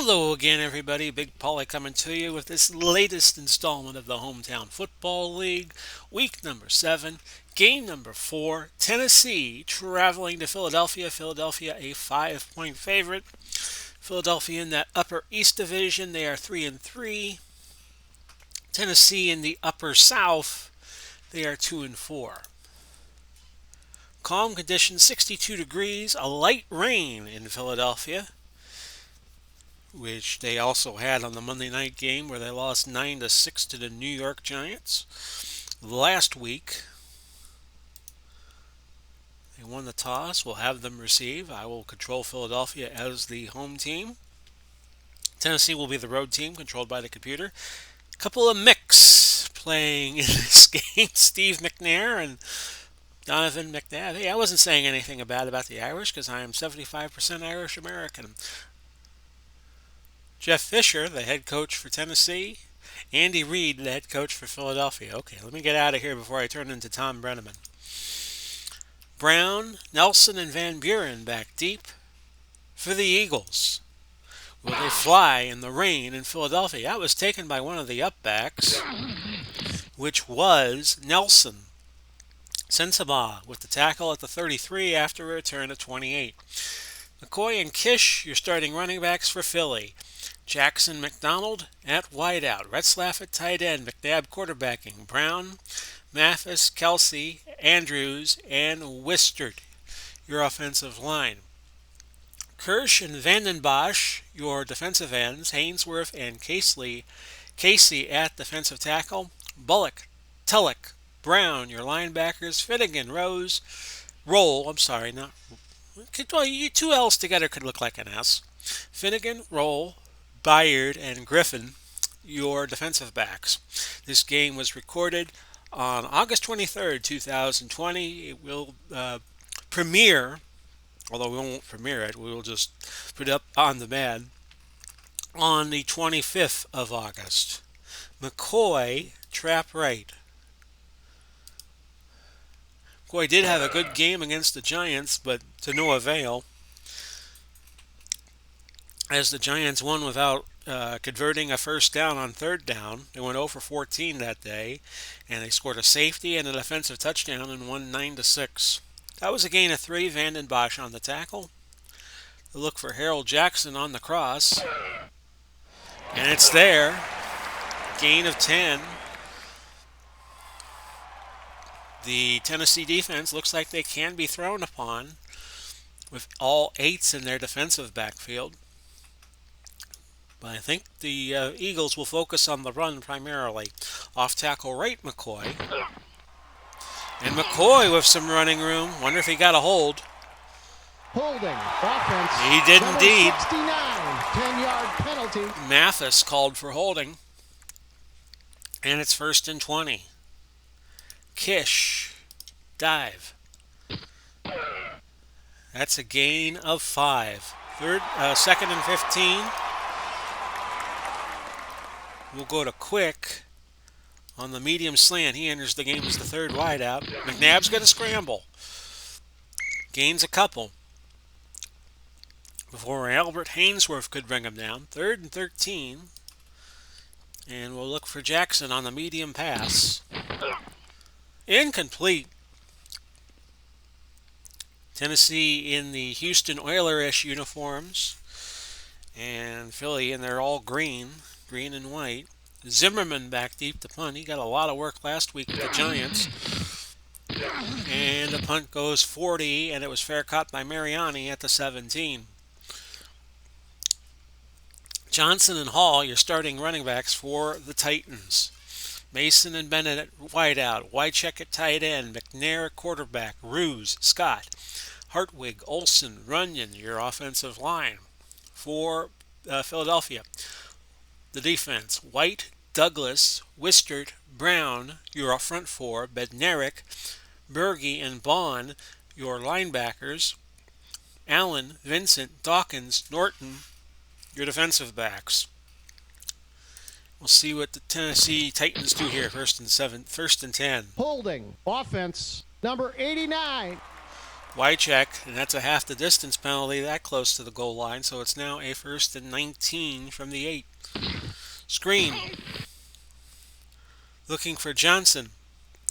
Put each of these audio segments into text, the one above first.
Hello again, everybody. Big Paulie coming to you with this latest installment of the Hometown Football League, week number 7, game number 4. Tennessee traveling to Philadelphia. Philadelphia, a 5-point favorite. Philadelphia in that Upper East Division, they are 3-3. Tennessee in the Upper South, they are 2-4. Calm conditions, 62 degrees, a light rain in Philadelphia, which they also had on the Monday night game where they lost 9-6 to the New York Giants. Last week, they won the toss. We'll have them receive. I will control Philadelphia as the home team. Tennessee will be the road team, controlled by the computer. A couple of mix playing in this game. Steve McNair and Donovan McNabb. Hey, I wasn't saying anything bad about the Irish because I am 75% Irish American. Jeff Fisher, the head coach for Tennessee. Andy Reid, the head coach for Philadelphia. Okay, let me get out of here before I turn into Tom Brenneman. Brown, Nelson, and Van Buren back deep for the Eagles. Will they fly in the rain in Philadelphia? That was taken by one of the upbacks, which was Nelson. Sensabaugh with the tackle at the 33 after a return at 28. McCoy and Kish, your starting running backs for Philly. Jackson McDonald at wideout. Retzlaff at tight end. McNabb quarterbacking. Brown, Mathis, Kelsey, Andrews, and Wistert, your offensive line. Kirsch and Vandenbosch, your defensive ends. Hainsworth and Casey at defensive tackle. Bullock, Tullock, Brown, your linebackers. Finnegan, two L's together could look like an S. Finnegan, Roll, Byard, and Griffin, your defensive backs. This game was recorded on August 23rd, 2020. It will premiere, although we won't premiere it, we will just put it up on demand on the 25th of August. McCoy, trap right. McCoy did have a good game against the Giants, but to no avail, as the Giants won without converting a first down on third down. They went 0 for 14 that day, and they scored a safety and a defensive touchdown and won 9-6. That was a gain of 3. Vanden Bosch on the tackle. The look for Harold Jackson on the cross, and it's there. Gain of 10. The Tennessee defense looks like they can be thrown upon with all 8s in their defensive backfield. But I think the Eagles will focus on the run primarily. Off tackle right, McCoy. And McCoy with some running room. Wonder if he got a hold. Holding. Offense. He did indeed. 69. 10-yard penalty. Mathis called for holding. And it's 1st and 20. Kish. Dive. That's a gain of 5. 2nd and 15. We'll go to Quick on the medium slant. He enters the game as the third wideout. McNabb's got a scramble. Gains a couple before Albert Hainsworth could bring him down. 3rd and 13. And we'll look for Jackson on the medium pass. Incomplete. Tennessee in the Houston Oilers-ish uniforms. And Philly in their all green and white. Zimmerman back deep to punt. He got a lot of work last week with the Giants. And the punt goes 40, and it was fair caught by Mariani at the 17. Johnson and Hall, your starting running backs for the Titans. Mason and Bennett at wideout. Wycheck at tight end. McNair at quarterback. Ruse, Scott, Hartwig, Olson, Runyon, your offensive line for Philadelphia. The defense, White, Douglas, Wistert, Brown, your front four, Bednarik, Berge, and Bond, your linebackers, Allen, Vincent, Dawkins, Norton, your defensive backs. We'll see what the Tennessee Titans do here. 1st and 10. Holding. Offense. Number 89. Wycheck, and that's a half the distance penalty that close to the goal line, so it's now a 1st and 19 from the 8. Screen, looking for Johnson,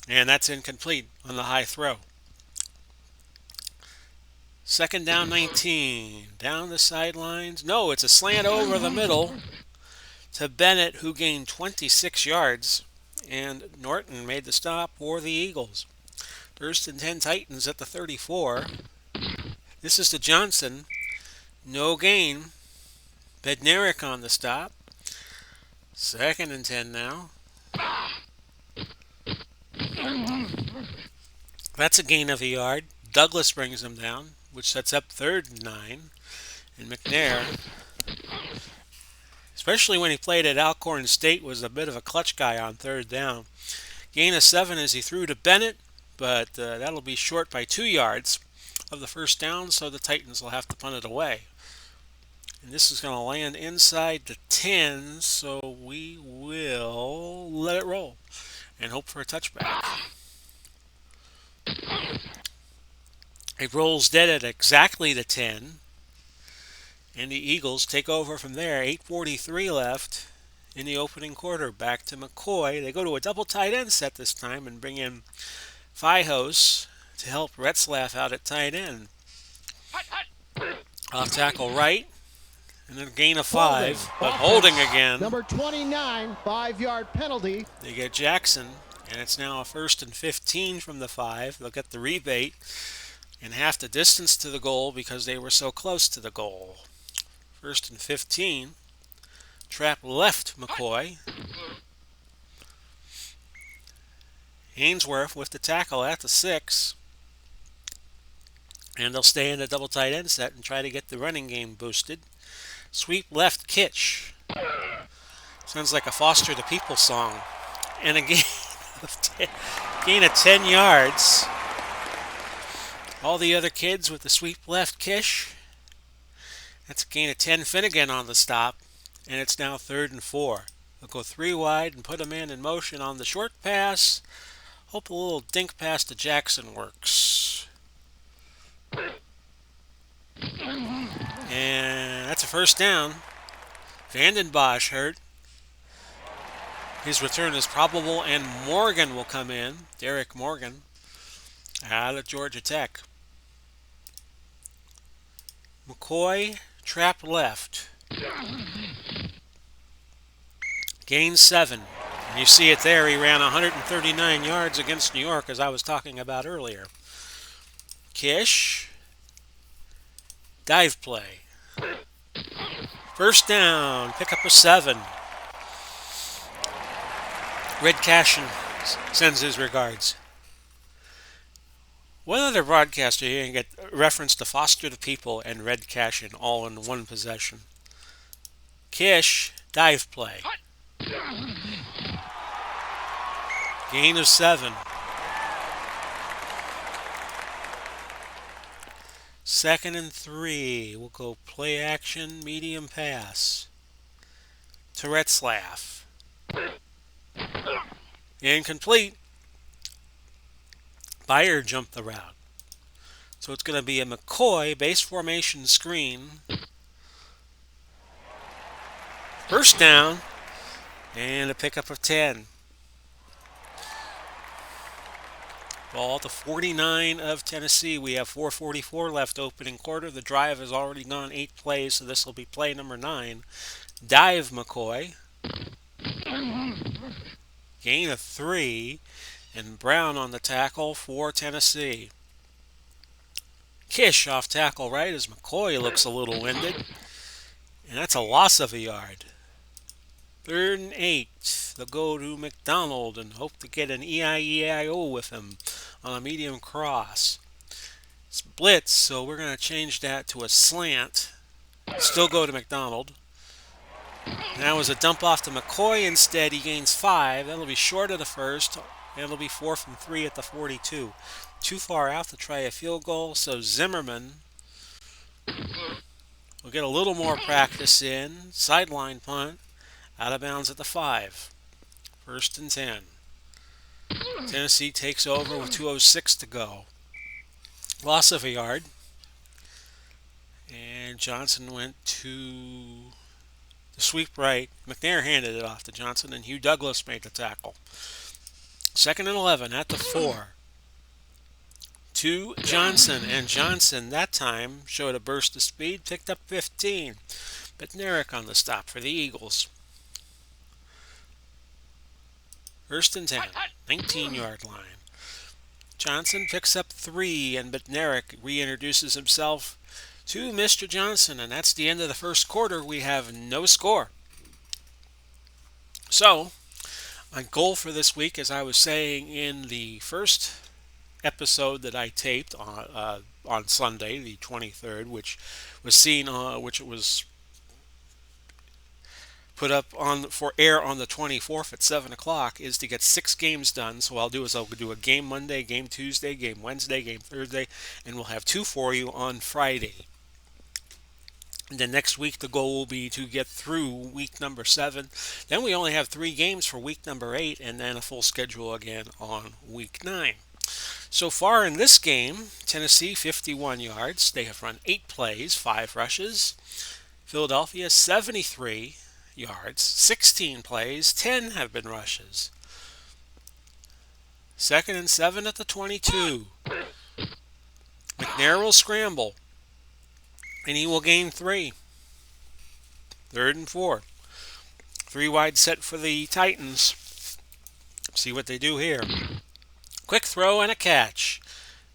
and that's incomplete on the high throw. 2nd down 19, down the sidelines. No, it's a slant over the middle to Bennett, who gained 26 yards, and Norton made the stop for the Eagles. 1st and 10 Titans at the 34. This is to Johnson. No gain. Bednarik on the stop. 2nd and 10 now. That's a gain of a yard. Douglas brings him down, which sets up 3rd and 9. And McNair, especially when he played at Alcorn State, was a bit of a clutch guy on 3rd down. Gain of 7 as he threw to Bennett, but that'll be short by 2 yards of the 1st down, so the Titans will have to punt it away. And this is going to land inside the 10, so we will let it roll and hope for a touchback. It rolls dead at exactly the 10, and the Eagles take over from there. 8:43 left in the opening quarter. Back to McCoy. They go to a double tight end set this time and bring in Fihos to help Retzlaff out at tight end. Off tackle right, and then a gain of 5, but holding again. Number 29, 5-yard penalty. They get Jackson, and it's now a 1st and 15 from the 5. They'll get the rebate and half the distance to the goal because they were so close to the goal. 1st and 15. Trap left McCoy. Ainsworth with the tackle at the 6. And they'll stay in the double tight end set and try to get the running game boosted. Sweep left Kitch. Sounds like a Foster the People song. And a gain of 10 yards. All the other kids with the sweep left Kish. That's a gain of 10. Finnegan on the stop. And it's now 3rd and 4. They'll go 3 wide and put a man in motion on the short pass. Hope a little dink pass to Jackson works. And that's a 1st down. Vandenbosch hurt. His return is probable, and Morgan will come in. Derek Morgan out of Georgia Tech. McCoy, trap left. Gain 7. And you see it there. He ran 139 yards against New York, as I was talking about earlier. Kish. Dive play. 1st down. Pick up a 7. Red Cashin sends his regards. What other broadcaster here can get reference to Foster the People and Red Cashin all in one possession? Kish, dive play. Gain of 7. 2nd and 3. We'll go play action, medium pass. To Retzlaff. Incomplete. Byer jumped the route. So it's going to be a McCoy base formation screen. 1st down. And a pickup of 10. Ball at the 49 of Tennessee. We have 4:44 left opening quarter. The drive has already gone 8 plays, so this will be play number 9. Dive McCoy. Gain of 3. And Brown on the tackle for Tennessee. Kish off tackle right as McCoy looks a little winded. And that's a loss of a yard. 3rd and 8. They'll go to McDonald and hope to get an EIEIO with him on a medium cross. It's blitz, so we're going to change that to a slant. Still go to McDonald. That was a dump off to McCoy instead. He gains 5. That'll be short of the 1st. And it'll be 4th and 3 at the 42. Too far out to try a field goal, so Zimmerman will get a little more practice in. Sideline punt. Out of bounds at the 5. 1st and 10. Tennessee takes over with 2:06 to go. Loss of a yard. And Johnson went to the sweep right. McNair handed it off to Johnson, and Hugh Douglas made the tackle. Second and 11 at the 4. To Johnson, and Johnson that time showed a burst of speed, picked up 15. Bednarik on the stop for the Eagles. First and 10, 19-yard line. Johnson picks up 3, and Bednarik reintroduces himself to Mr. Johnson, and that's the end of the first quarter. We have no score. So, my goal for this week, as I was saying in the first episode that I taped on Sunday, the 23rd, which was seen, which was put up on for air on the 24th at 7 o'clock, is to get 6 games done. So I'll do a game Monday, game Tuesday, game Wednesday, game Thursday, and we'll have 2 for you on Friday. And then next week the goal will be to get through week number 7. Then we only have 3 games for week number 8, and then a full schedule again on week 9. So far in this game, Tennessee 51 yards. They have run 8 plays, 5 rushes. Philadelphia 73 yards, 16 plays, 10 have been rushes. Second and 7 at the 22. McNair will scramble, and he will gain 3. Third and 4. 3 wide set for the Titans. See what they do here. Quick throw and a catch.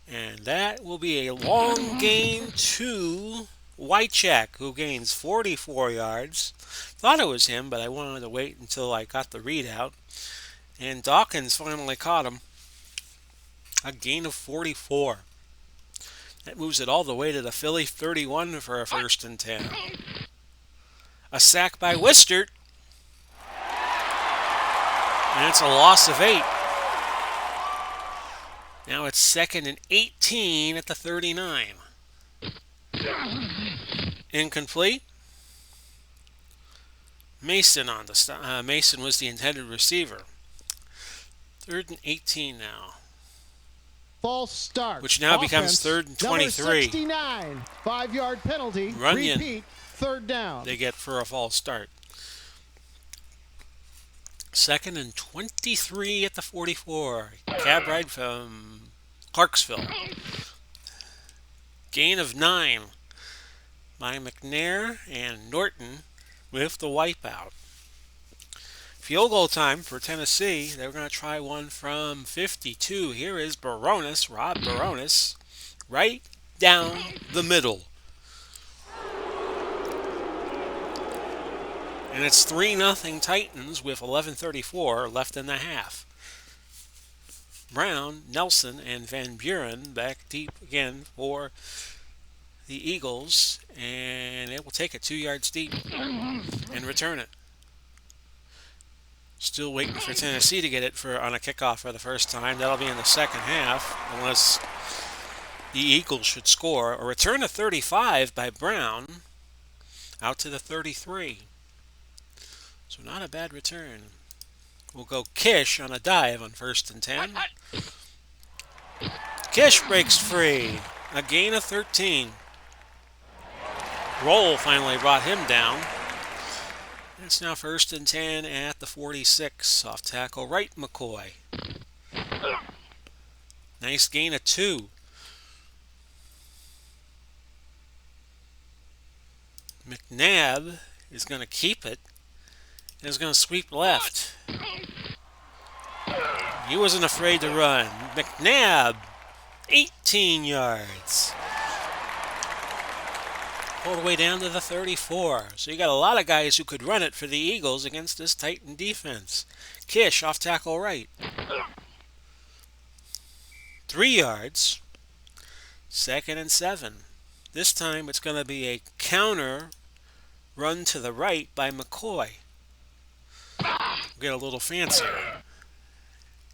And that will be a long gain to Wycheck, who gains 44 yards. Thought it was him, but I wanted to wait until I got the readout. And Dawkins finally caught him. A gain of 44. That moves it all the way to the Philly 31 for a first and 10. A sack by Wistert. And it's a loss of 8. Now it's second and 18 at the 39. Incomplete. Mason on the Mason was the intended receiver. Third and 18 now. False start. Which now Offense, becomes third and 23. Number 69, 5-yard penalty. Runyon. Repeat, third down. They get for a false start. Second and 23 at the 44. Cab ride from Clarksville. Gain of 9 by McNair and Norton with the wipeout. Field goal time for Tennessee. They're going to try one from 52. Here is Baronis, Rob Baronis, right down the middle. And it's 3-0 Titans with 11:34 left in the half. Brown, Nelson, and Van Buren back deep again for the Eagles. And it will take it 2 yards deep and return it. Still waiting for Tennessee to get it on a kickoff for the first time. That'll be in the second half, unless the Eagles should score. A return of 35 by Brown out to the 33. So not a bad return. We'll go Kish on a dive on first and 10. Kish breaks free. A gain of 13. Roll finally brought him down. It's now first and 10 at the 46. Off tackle right, McCoy. Nice gain of 2. McNabb is going to keep it. And is going to sweep left. He wasn't afraid to run. McNabb, 18 yards. All the way down to the 34. So you got a lot of guys who could run it for the Eagles against this Titan defense. Kish off tackle right. 3 yards. Second and 7. This time it's going to be a counter run to the right by McCoy. Get a little fancier.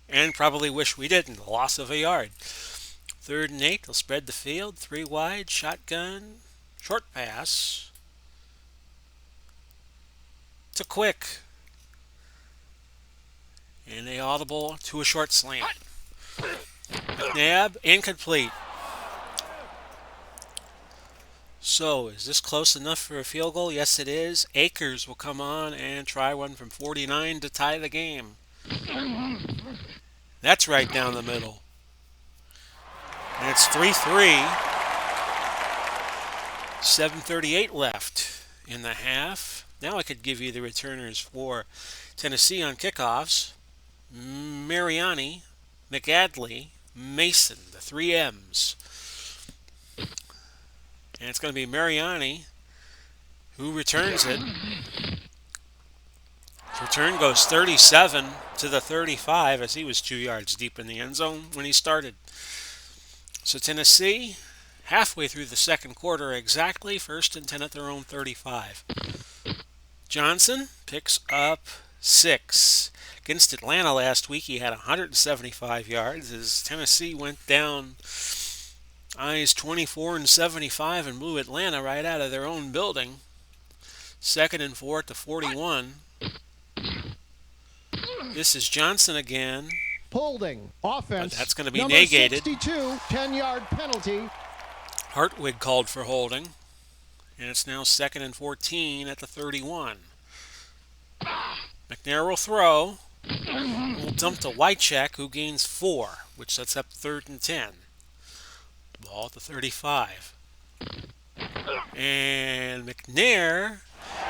And probably wish we didn't. A loss of a yard. Third and 8. They'll spread the field. 3 wide. Shotgun. Short pass to Quick. And a audible to a short slant. McNabb, incomplete. So, is this close enough for a field goal? Yes, it is. Akers will come on and try one from 49 to tie the game. That's right down the middle. And it's 3-3. 7:38 left in the half. Now I could give you the returners for Tennessee on kickoffs. Mariani, McAdley, Mason, the three M's. And it's going to be Mariani who returns it. His return goes 37 to the 35 as he was 2 yards deep in the end zone when he started. So Tennessee, halfway through the second quarter exactly, 1st and 10 at their own 35. Johnson picks up 6. Against Atlanta last week, he had 175 yards as Tennessee went down eyes 24 and 75 and blew Atlanta right out of their own building. 2nd and 4 at the 41. This is Johnson again. Holding. Offense. But that's going to be Number negated. 62, 10-yard penalty. Hartwig called for holding. And it's now 2nd and 14 at the 31. McNair will throw. Will dump to Wycheck, who gains 4, which sets up 3rd and 10. Ball at the 35. And McNair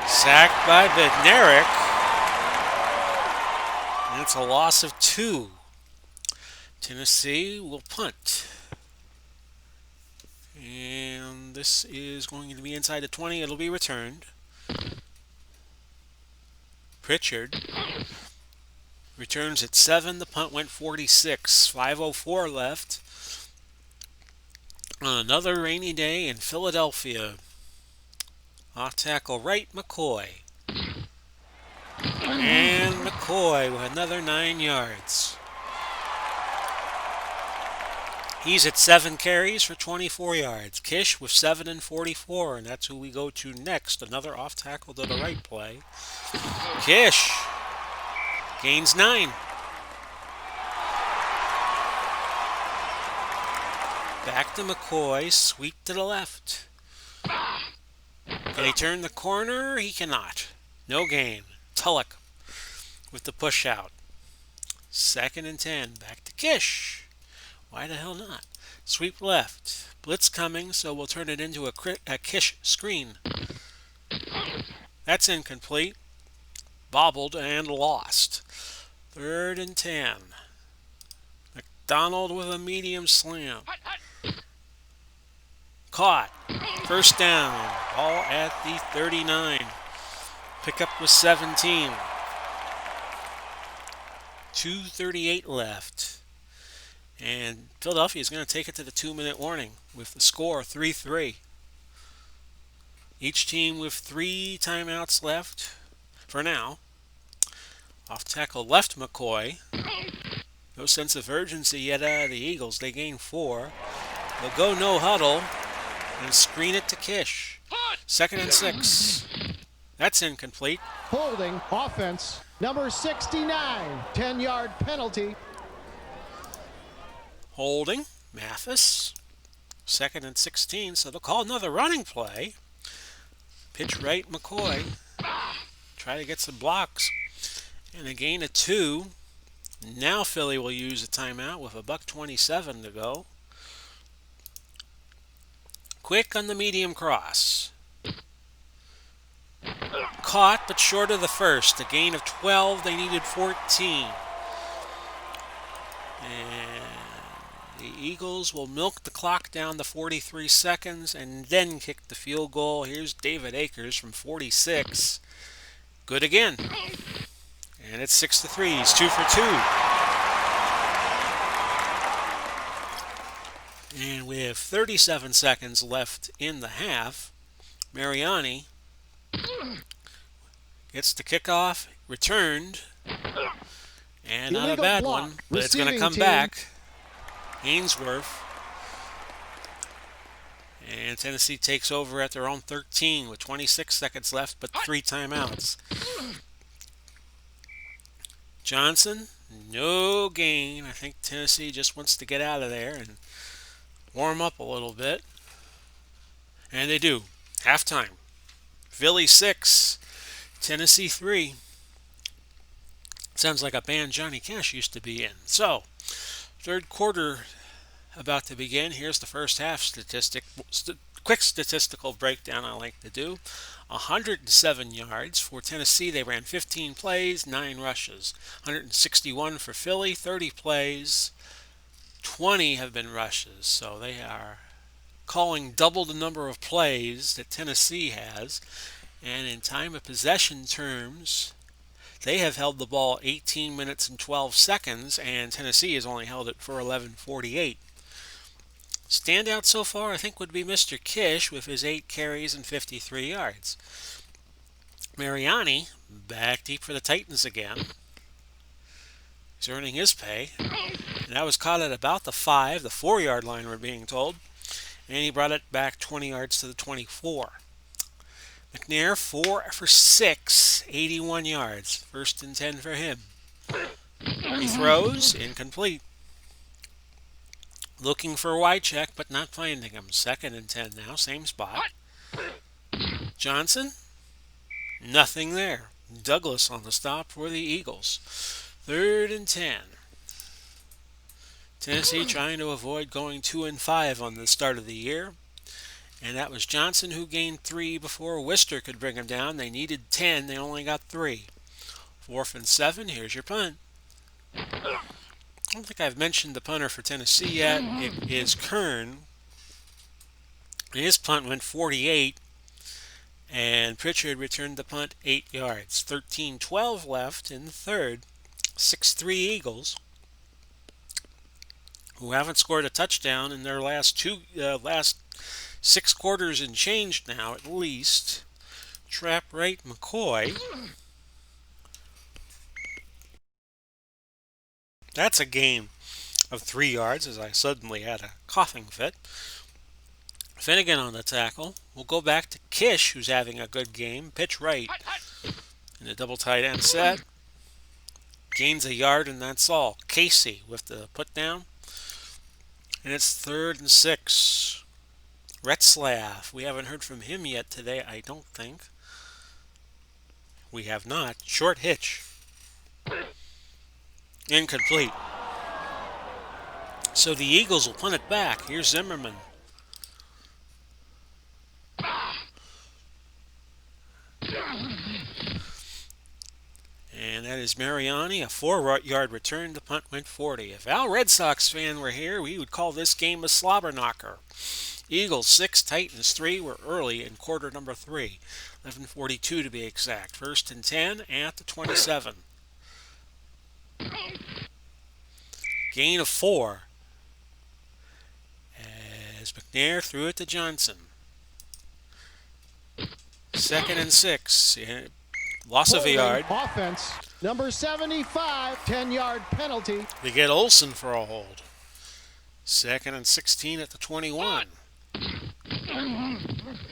sacked by Bednarik. And it's a loss of 2. Tennessee will punt. And this is going to be inside the 20. It'll be returned. Pritchard returns at 7. The punt went 46. 5:04 left on another rainy day in Philadelphia. Off tackle right, McCoy. And McCoy with another 9 yards. He's at 7 carries for 24 yards. Kish with 7 and 44, and that's who we go to next. Another off tackle to the right play. Kish gains 9. Back to McCoy, sweep to the left. Can he turn the corner? He cannot. No gain. Tulloch with the push out. 2nd and 10. Back to Kish. Why the hell not? Sweep left. Blitz coming, so we'll turn it into a Kish screen. That's incomplete. Bobbled and lost. 3rd and 10. McDonald with a medium slam. Caught. 1st down. Ball at the 39. Pickup was 17. 2:38 left. And Philadelphia is going to take it to the 2-minute warning with the score 3-3. Each team with 3 timeouts left for now. Off tackle left McCoy. No sense of urgency yet out of the Eagles. They gain 4. They'll go no huddle and screen it to Kish. 2nd and 6. That's incomplete. Holding. Offense. Number 69, 10-yard penalty. Holding. Mathis. 2nd and 16, so they'll call another running play. Pitch right, McCoy. Try to get some blocks. And a gain of 2. Now Philly will use a timeout with a $1:27 to go. Quick on the medium cross. Caught, but short of the first. A gain of 12. They needed 14. And the Eagles will milk the clock down to 43 seconds and then kick the field goal. Here's David Akers from 46. Good again. And it's 6-3. He's 2 for 2. And with 37 seconds left in the half, Mariani gets the kickoff, returned, and not a Illegal bad block. one, but it's going to Receiving come team. back. Ainsworth. And Tennessee takes over at their own 13 with 26 seconds left, but 3 timeouts. Johnson, no gain. I think Tennessee just wants to get out of there and warm up a little bit. And they do. Halftime. Philly 6, Tennessee 3. Sounds like a band Johnny Cash used to be in. So, third quarter about to begin. Here's the first half quick statistical breakdown I like to do. 107 yards for Tennessee. They ran 15 plays, 9 rushes. 161 for Philly, 30 plays, 20 have been rushes. So they are calling double the number of plays that Tennessee has. And in time of possession terms, they have held the ball 18 minutes and 12 seconds, and Tennessee has only held it for 11:48. Standout so far, I think, would be Mr. Kish with his 8 carries and 53 yards. Mariani, back deep for the Titans again. He's earning his pay. And that was caught at about the 4-yard line, we're being told. And he brought it back 20 yards to the 24. McNair, 4 for 6, 81 yards. First and 10 for him. He throws, incomplete. Looking for a wide check, but not finding him. Second and 10 now, same spot. Johnson, nothing there. Douglas on the stop for the Eagles. Third and 10. Tennessee trying to avoid going 2-5 on the start of the year. And that was Johnson who gained 3 before Wister could bring him down. They needed 10. They only got 3. 4th and 7. Here's your punt. I don't think I've mentioned the punter for Tennessee yet. It is Kern. His punt went 48. And Pritchard returned the punt 8 yards. 13:12 left in the third. 6-3 Eagles, who haven't scored a touchdown in their last 6 quarters and change now, at least. Trap right McCoy. That's a gain of 3 yards as I suddenly had a coughing fit. Finnegan on the tackle. We'll go back to Kish, who's having a good game. Pitch right in the double tight end set. Gains a yard, and that's all. Casey with the put down. And it's 3rd and 6. Retzlaff. We haven't heard from him yet today, I don't think. We have not. Short hitch. Incomplete. So the Eagles will punt it back. Here's Zimmerman. And that is Mariani, a 4-yard return. The punt went 40. If Al Red Sox fan were here, we would call this game a slobber knocker. Eagles 6, Titans 3. We're early in quarter number 3. 11:42 to be exact. 1st and 10 at the 27. Gain of 4. As McNair threw it to Johnson. 2nd and 6. Loss of a yard. Offense, number 75, 10-yard penalty. They get Olsen for a hold. 2nd and 16 at the 21.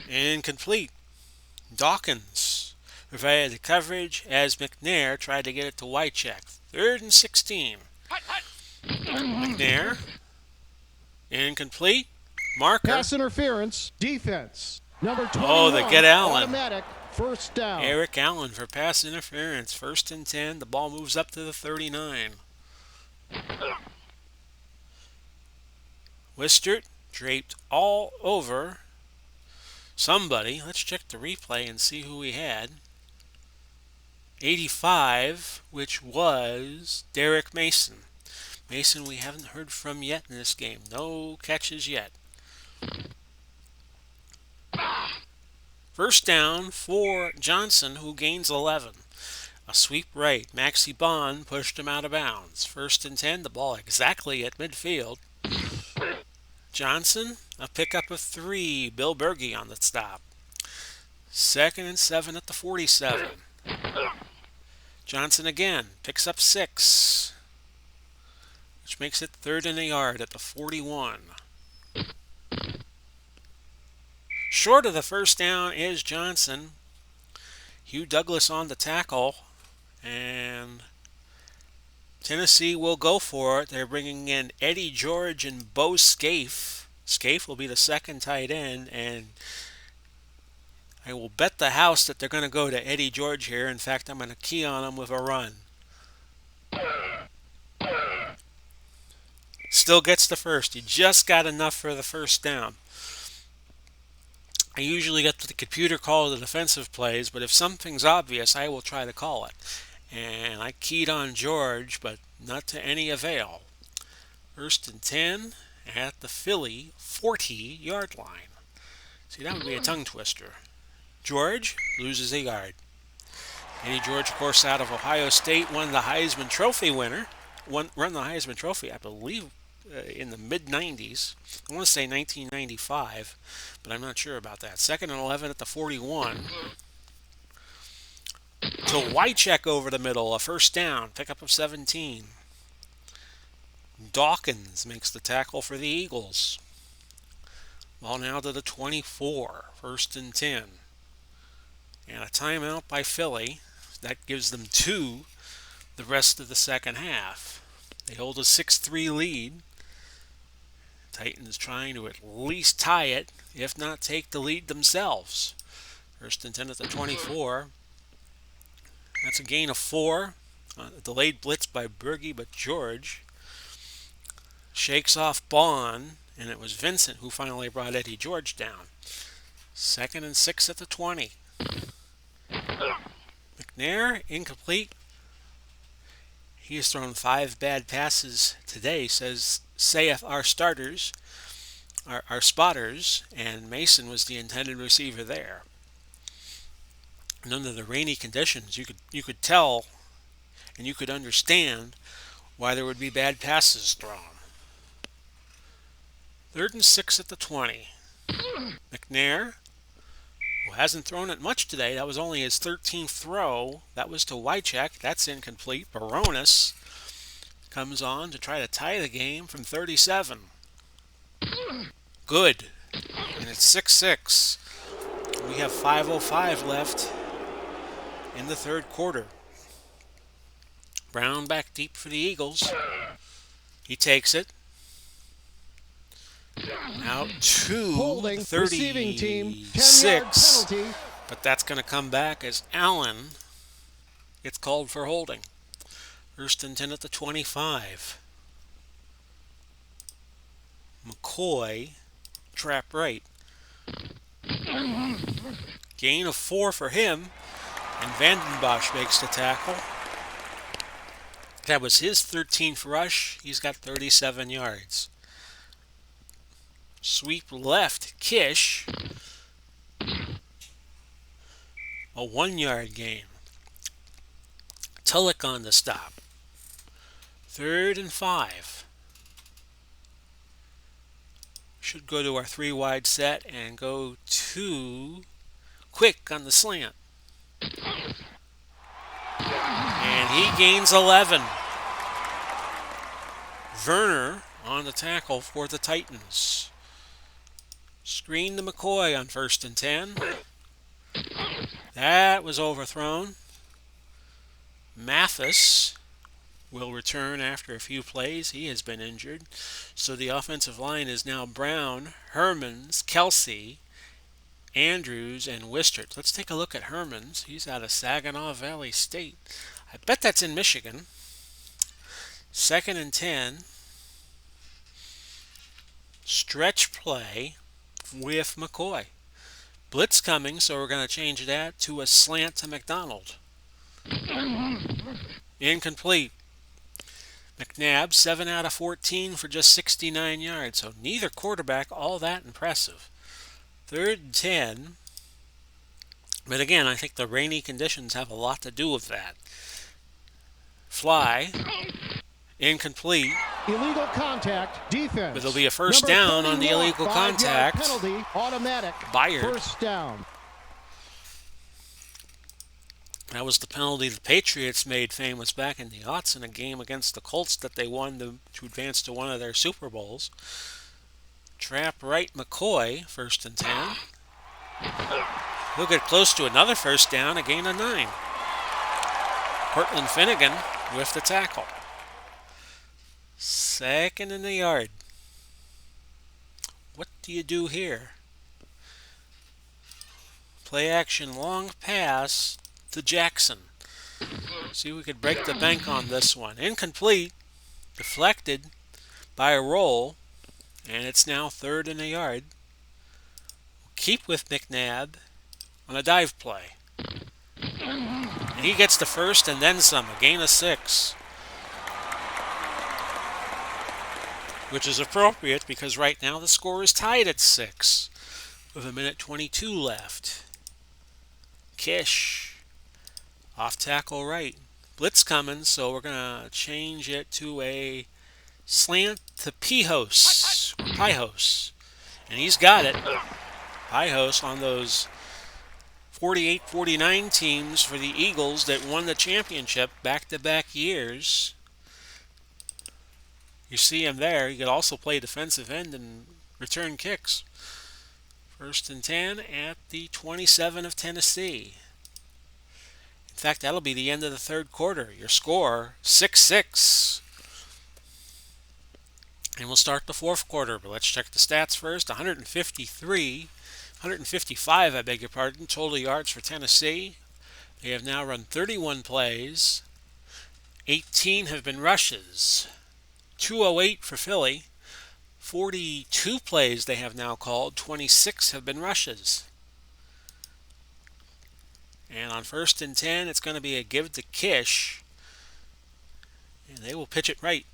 Incomplete. Dawkins provided the coverage as McNair tried to get it to Wycheck. 3rd and 16. McNair. Incomplete. Marker. Pass interference. Defense, number 21. Oh, they get Allen. Automatic. First down. Eric Allen for pass interference. 1st and 10. The ball moves up to the 39. Wistert draped all over somebody. Let's check the replay and see who he had. 85, which was Derek Mason. Mason we haven't heard from yet in this game. No catches yet. First down for Johnson, who gains 11. A sweep right. Maxie Bond pushed him out of bounds. 1st and 10, the ball exactly at midfield. Johnson, a pickup of 3. Bill Berge on the stop. 2nd and 7 at the 47. Johnson again picks up 6, which makes it 3rd and a yard at the 41. Short of the first down is Johnson. Hugh Douglas on the tackle, and Tennessee will go for it. They're bringing in Eddie George and Bo Scaife. Scaife will be the second tight end, and I will bet the house that they're going to go to Eddie George here. In fact, I'm going to key on them with a run. Still gets the first. He just got enough for the first down. I usually get the computer call the defensive plays, but if something's obvious, I will try to call it. And I keyed on George, but not to any avail. First and 10 at the Philly 40-yard line. See, that would be a tongue twister. George loses a yard. Eddie George, of course, out of Ohio State, won the Heisman Trophy winner. Won the Heisman Trophy, I believe, in the mid-90s. I want to say 1995, but I'm not sure about that. Second and 11 at the 41. To Wycheck over the middle, a first down, pickup of 17. Dawkins makes the tackle for the Eagles. Ball now to the 24, first and 10. And a timeout by Philly. That gives them two the rest of the second half. They hold a 6-3 lead. Titans trying to at least tie it, if not take the lead themselves. First and 10 at the 24. That's a gain of 4. Delayed blitz by Berge, but George shakes off Bond, and it was Vincent who finally brought Eddie George down. Second and 6 at the 20. McNair, incomplete. He has thrown 5 bad passes today, saith our starters, our spotters, and Mason was the intended receiver there. And under the rainy conditions, you could tell and you could understand why there would be bad passes thrown. Third and 6 at the 20. McNair, who hasn't thrown it much today. That was only his 13th throw. That was to Wycheck. That's incomplete. Baronis comes on to try to tie the game from 37. Good. And it's 6-6. We have 5:05 left in the third quarter. Brown back deep for the Eagles. He takes it. Out to Holding, receiving team, 10-yard 36. penalty. But that's going to come back as Allen gets called for holding. First and 10 at the 25. McCoy, trap right. Gain of 4 for him. And Vandenbosch makes the tackle. That was his 13th rush. He's got 37 yards. Sweep left, Kish. A 1-yard gain. Tulloch on the stop. Third and 5. Should go to our 3-wide set and go to Quick on the slant. And he gains 11. Werner on the tackle for the Titans. Screen to McCoy on first and 10. That was overthrown. Mathis will return after a few plays. He has been injured. So the offensive line is now Brown, Hermans, Kelsey, Andrews, and Wistert. Let's take a look at Hermans. He's out of Saginaw Valley State. I bet that's in Michigan. Second and 10. Stretch play with McCoy. Blitz coming, so we're going to change that to a slant to McDonald. Incomplete. McNabb, 7 out of 14 for just 69 yards, so neither quarterback all that impressive. Third and 10. But again, I think the rainy conditions have a lot to do with that. Fly. Incomplete. Illegal contact, defense. But there'll be a first down on the illegal contact. Penalty, automatic. Byard. First down. That was the penalty the Patriots made famous back in the aughts in a game against the Colts that they won to advance to one of their Super Bowls. Trap right McCoy, first and 10. He'll get close to another first down, a gain of 9. Cortland Finnegan with the tackle. Second in the yard. What do you do here? Play action long pass to Jackson. See if we could break the bank on this one. Incomplete. Deflected by a roll. And it's now 3rd and a yard. We'll keep with McNabb on a dive play. And he gets the first and then some, a gain of 6. Which is appropriate because right now the score is tied at 6 with 1:22 left. Kish, off tackle right. Blitz coming, so we're going to change it to a slant to Pijos. And he's got it. Pijos on those 48-49 teams for the Eagles that won the championship back-to-back years. You see him there. He could also play defensive end and return kicks. 1st and 10 at the 27 of Tennessee. In fact, that'll be the end of the 3rd quarter. Your score, 6-6. And we'll start the 4th quarter, but let's check the stats first. 155, I beg your pardon, total yards for Tennessee. They have now run 31 plays. 18 have been rushes. 208 for Philly. 42 plays they have now called. 26 have been rushes. And on 1st and 10, it's going to be a give to Kish. And they will pitch it right.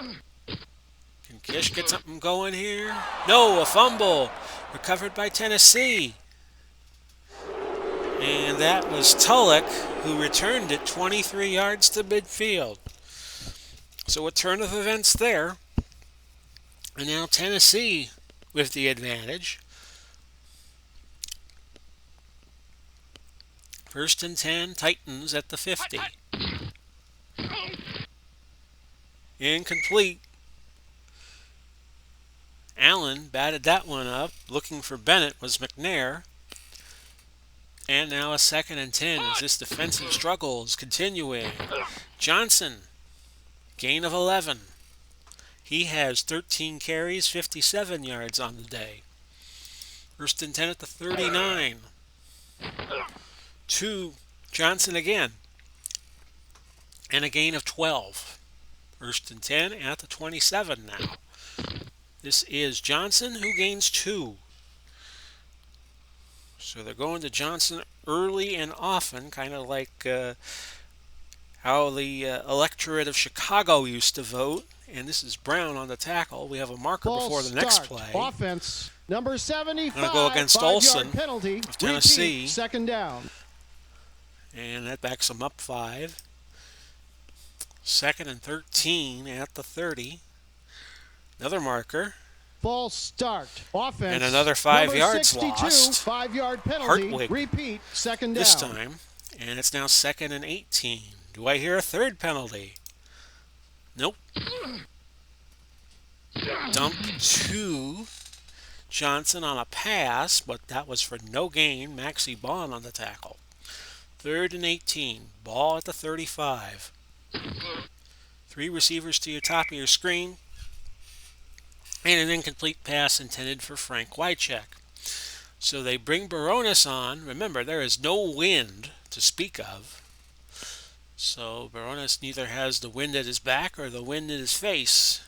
Can Kish get something going here? No, a fumble. Recovered by Tennessee. And that was Tulloch who returned it 23 yards to midfield. So a turn of events there. And now Tennessee with the advantage. 1st and 10, Titans at the 50. Incomplete. Allen batted that one up. Looking for Bennett was McNair. And now a 2nd and 10 as this defensive struggle is continuing. Johnson, gain of 11. He has 13 carries, 57 yards on the day. 1st and 10 at the 39. To Johnson again. And a gain of 12. 1st and 10 at the 27 now. This is Johnson who gains 2. So they're going to Johnson early and often, kind of like how the electorate of Chicago used to vote. And this is Brown on the tackle. We have a marker before the next play. Offense, number 75. Going to go against Olsen penalty. of Tennessee. Repeat, 2nd down. And that backs them up 5. 2nd and 13 at the 30. Another marker. False start. Offense. And another 5 number yards 62, lost. 5-yard penalty. Hartwig Repeat, 2nd down. this time. And it's now 2nd and 18. Do I hear a 3rd penalty? Nope. Dump to Johnson on a pass, but that was for no gain. Maxie Bond on the tackle. 3rd and 18. Ball at the 35. 3 receivers to your top of your screen. And an incomplete pass intended for Frank Wycheck. So they bring Baronis on. Remember, there is no wind to speak of. So Baronis neither has the wind at his back or the wind in his face.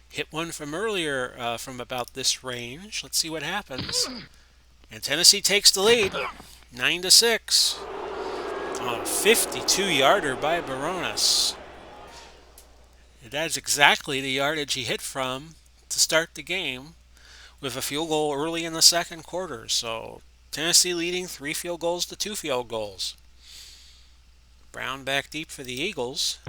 Hit one from earlier from about this range. Let's see what happens. And Tennessee takes the lead. 9-6. On a 52-yarder by Baronis. That's exactly the yardage he hit from to start the game with a field goal early in the 2nd quarter. So Tennessee leading 3 field goals to 2 field goals. Brown back deep for the Eagles,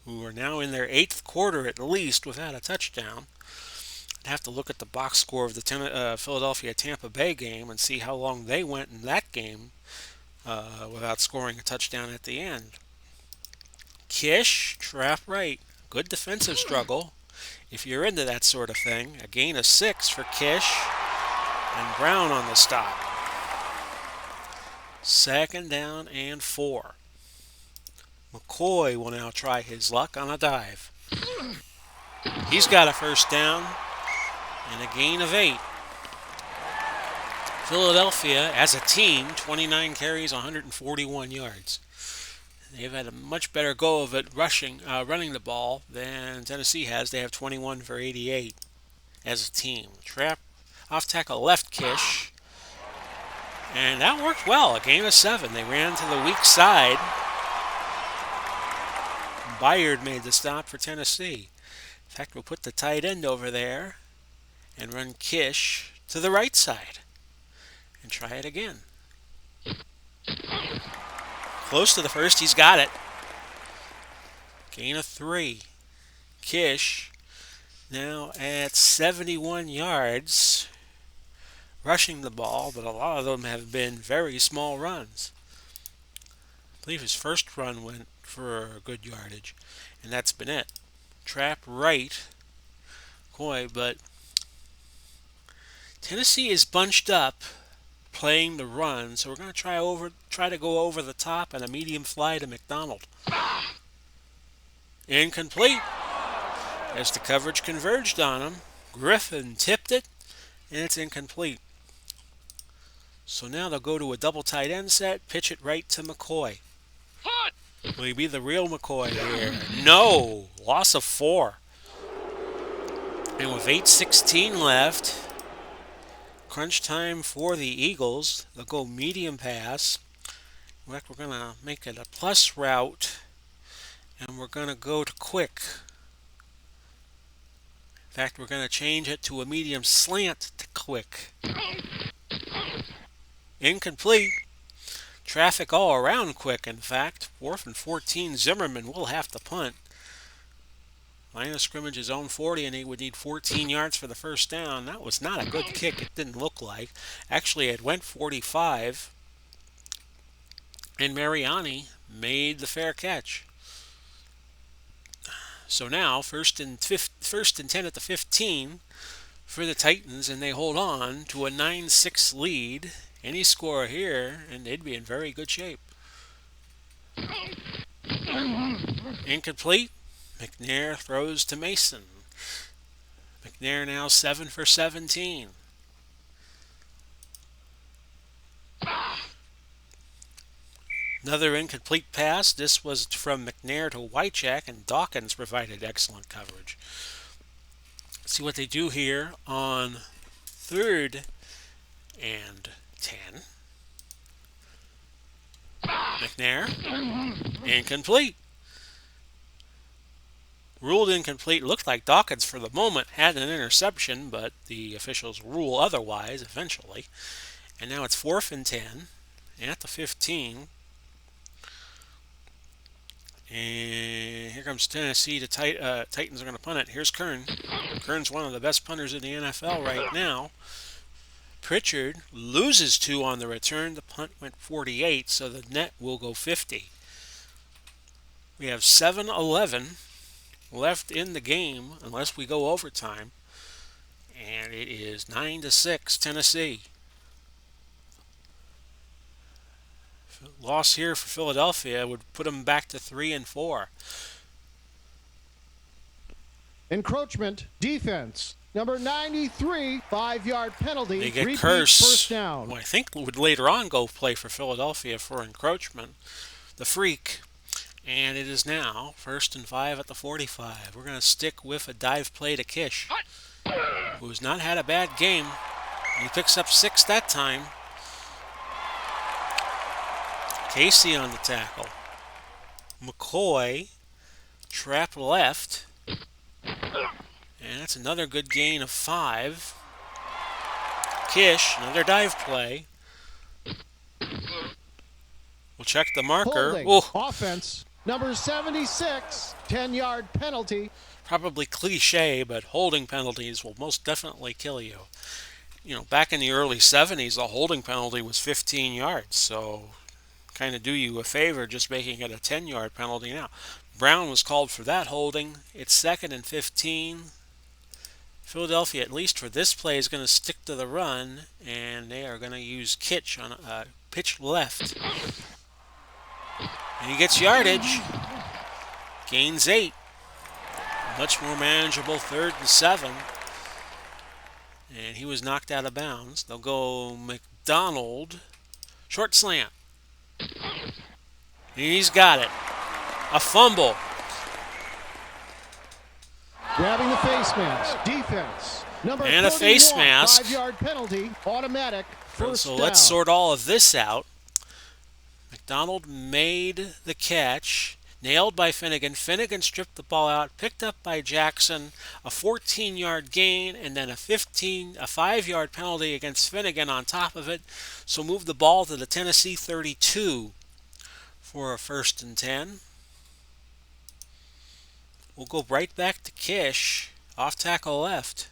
who are now in their 8th quarter at least without a touchdown. I'd have to look at the box score of the Philadelphia-Tampa Bay game and see how long they went in that game without scoring a touchdown at the end. Kish, trap right. Good defensive struggle. If you're into that sort of thing, a gain of 6 for Kish and Brown on the stop. 2nd down and 4. McCoy will now try his luck on a dive. He's got a 1st down. and a gain of 8. Philadelphia, as a team, 29 carries, 141 yards. They've had a much better go of it running the ball than Tennessee has. They have 21 for 88 as a team. Trap off tackle left Kish, and that worked well. A gain of 7. They ran to the weak side. Byard made the stop for Tennessee. In fact, we'll put the tight end over there and run Kish to the right side and try it again. Close to the first, he's got it. Gain of 3. Kish now at 71 yards rushing the ball, but a lot of them have been very small runs. I believe his first run went for a good yardage, and that's been it. Trap right, Coy, but Tennessee is bunched up playing the run, so we're going to try to go over the top and a medium fly to McDonald. Incomplete as the coverage converged on him. Griffin tipped it, and it's incomplete. So now they'll go to a double tight end set, pitch it right to McCoy. Will he be the real McCoy here? No! Loss of 4. And with 8:16 left, crunch time for the Eagles. They'll go medium pass. In fact, we're going to make it a plus route, and we're going to go to quick. In fact, we're going to change it to a medium slant to quick. Incomplete. Traffic all around quick, in fact. 4th and 14, Zimmerman will have to punt. Line of scrimmage is own 40, and he would need 14 yards for the first down. That was not a good kick, it didn't look like. Actually, it went 45, and Mariani made the fair catch. So now, first and 10 at the 15 for the Titans, and they hold on to a 9-6 lead. Any score here, and they'd be in very good shape. Incomplete. McNair throws to Mason. McNair now 7 for 17. Another incomplete pass. This was from McNair to Wycheck, and Dawkins provided excellent coverage. Let's see what they do here on 3rd and 10. McNair. Incomplete. Ruled incomplete. Looked like Dawkins for the moment had an interception, but the officials rule otherwise eventually. And now it's 4th and 10 at the 15. And here comes Tennessee. The Titans are going to punt it. Here's Kern. Kern's one of the best punters in the NFL right now. Pritchard loses 2 on the return. The punt went 48, so the net will go 50. We have 7:11 left in the game, unless we go overtime. And it is 9-6 Tennessee. Loss here for Philadelphia would put them back to 3 and 4. Encroachment defense. Number 93, 5-yard penalty. They get Repeat Curse, first down. who I think would later on go play for Philadelphia for encroachment. The freak. And it is now 1st and 5 at the 45. We're going to stick with a dive play to Kish, who's not had a bad game. He picks up 6 that time. Casey on the tackle. McCoy, trap left. And that's another good gain of 5. Kish, another dive play. We'll check the marker. Holding. Offense. Number 76, 10-yard penalty. Probably cliche, but holding penalties will most definitely kill you. You know, back in the early 70s, the holding penalty was 15 yards, so kind of do you a favor just making it a 10-yard penalty now. Brown was called for that holding. It's 2nd and 15. Philadelphia, at least for this play, is going to stick to the run, and they are going to use Kitch on a pitch left. And he gets yardage. Gains 8. Much more manageable 3rd and 7. and he was knocked out of bounds. They'll go McDonald, short slant. He's got it. A fumble. Grabbing the face mask. Defense. Number And a 31, face mask. 5-yard penalty. Automatic. First So down. let's sort all of this out. McDonald made the catch. Nailed by Finnegan. Finnegan stripped the ball out. Picked up by Jackson. A 14-yard gain and then a 5-yard penalty against Finnegan on top of it. So move the ball to the Tennessee 32 for a 1st and 10. We'll go right back to Kish. Off tackle left.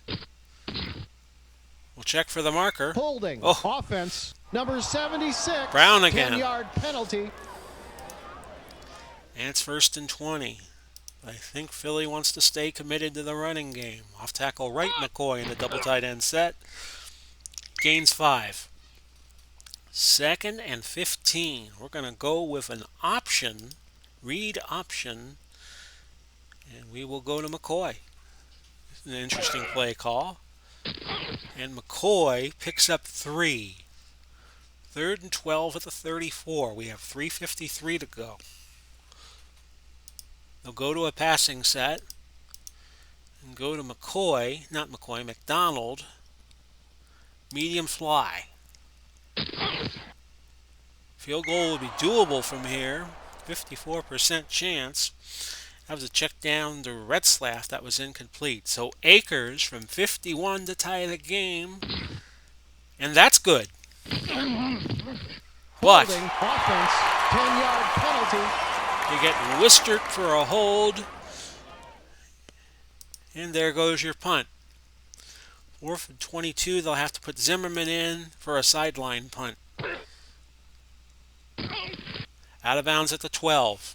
We'll check for the marker. Holding. Oh. Offense. Number 76. Brown again. 10-yard penalty. And it's 1st and 20. I think Philly wants to stay committed to the running game. Off tackle right, McCoy in the double tight end set. Gains 5. 2nd and 15. We're going to go with an option, read option, and we will go to McCoy. An interesting play call. And McCoy picks up 3. 3rd and 12 at the 34. We have 3:53 to go. They'll go to a passing set and go to McDonald. Medium fly. Field goal will be doable from here. 54% chance. That was a check down to Retzlaff that was incomplete. So Akers from 51 to tie the game. And that's good. But Holding. Offense. 10-yard penalty. you get Wistert for a hold. And there goes your punt. 4th and 22, they'll have to put Zimmerman in for a sideline punt. Out of bounds at the 12.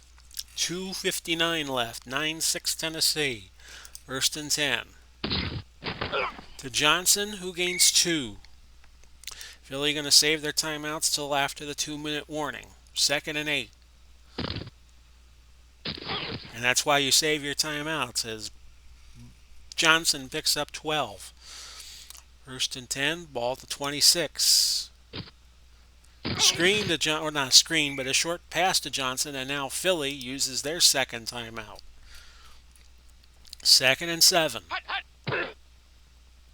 2:59 left. 9-6 Tennessee. 1st and 10. To Johnson, who gains 2. Philly going to save their timeouts till after the 2-minute warning. 2nd and 8. And that's why you save your timeouts, as Johnson picks up 12. 1st and 10, ball to 26. Screen to John, or not a screen, but a short pass to Johnson, and now Philly uses their 2nd timeout. 2nd and 7.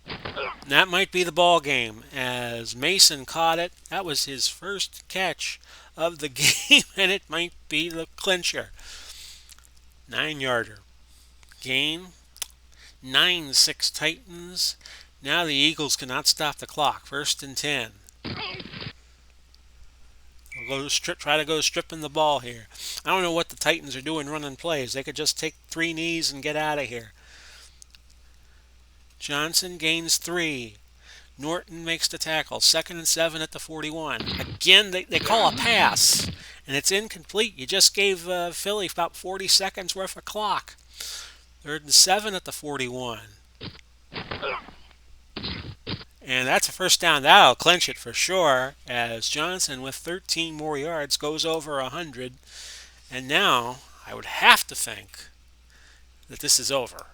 And that might be the ball game, as Mason caught it. That was his first catch of the game, and it might be the clincher. 9-yarder. Gain. 9-6 Titans. Now the Eagles cannot stop the clock. 1st and 10. We'll try to go stripping the ball here. I don't know what the Titans are doing running plays. They could just take 3 knees and get out of here. Johnson gains 3. Norton makes the tackle. 2nd and 7 at the 41. Again, they call a pass, and it's incomplete. You just gave Philly about 40 seconds worth of clock. 3rd and 7 at the 41. And that's a first down. That'll clinch it for sure, as Johnson, with 13 more yards, goes over 100. And now I would have to think that this is over.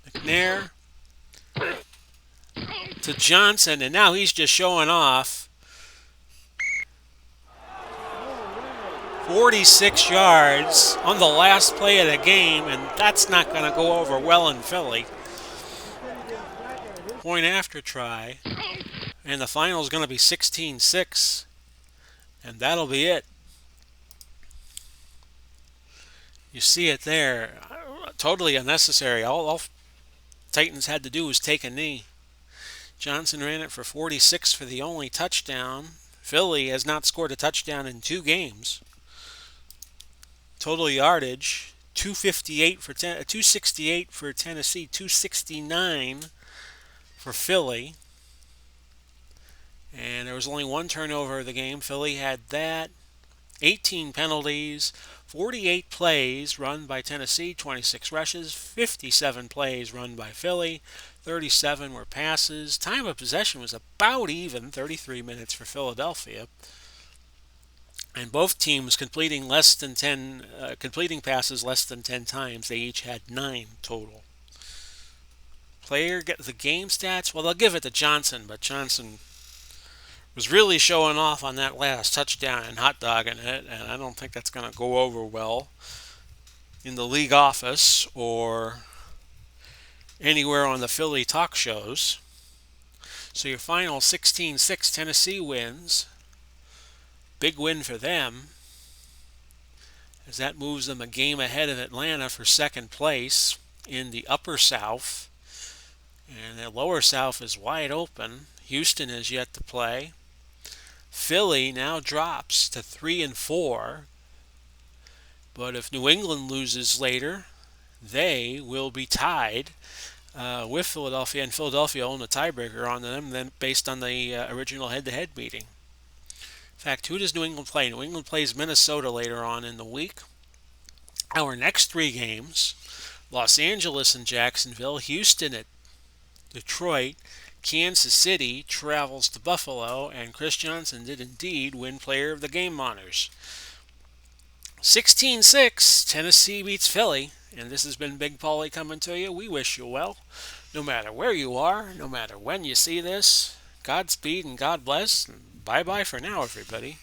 McNair to Johnson, and now he's just showing off. 46 yards on the last play of the game, and that's not going to go over well in Philly. Point after try, and the final is going to be 16-6, and that'll be it. You see it there. Totally unnecessary. All Titans had to do was take a knee. Johnson ran it for 46 for the only touchdown. Philly has not scored a touchdown in 2 games. Total yardage, 268 for Tennessee, 269 for Philly. And there was only 1 turnover of the game. Philly had that. 18 penalties, 48 plays run by Tennessee, 26 rushes, 57 plays run by Philly, 37 were passes. Time of possession was about even, 33 minutes for Philadelphia. And both teams completing passes less than 10 times. They each had 9 total. Player get the game stats. Well, they'll give it to Johnson, but Johnson was really showing off on that last touchdown and hot dogging it, and I don't think that's going to go over well in the league office or anywhere on the Philly talk shows. So your final 16-6 Tennessee wins. Big win for them, as that moves them a game ahead of Atlanta for second place in the upper South. And the lower South is wide open. Houston is yet to play. Philly now drops to 3-4. But if New England loses later, they will be tied with Philadelphia, and Philadelphia own a tiebreaker on them then based on the original head-to-head meeting. In fact, who does New England play? New England plays Minnesota later on in the week. Our next three games, Los Angeles and Jacksonville, Houston at Detroit, Kansas City travels to Buffalo, and Chris Johnson did indeed win Player of the Game honors. 16-6, Tennessee beats Philly, and this has been Big Paulie coming to you. We wish you well, no matter where you are, no matter when you see this. Godspeed and God bless. Bye-bye for now, everybody.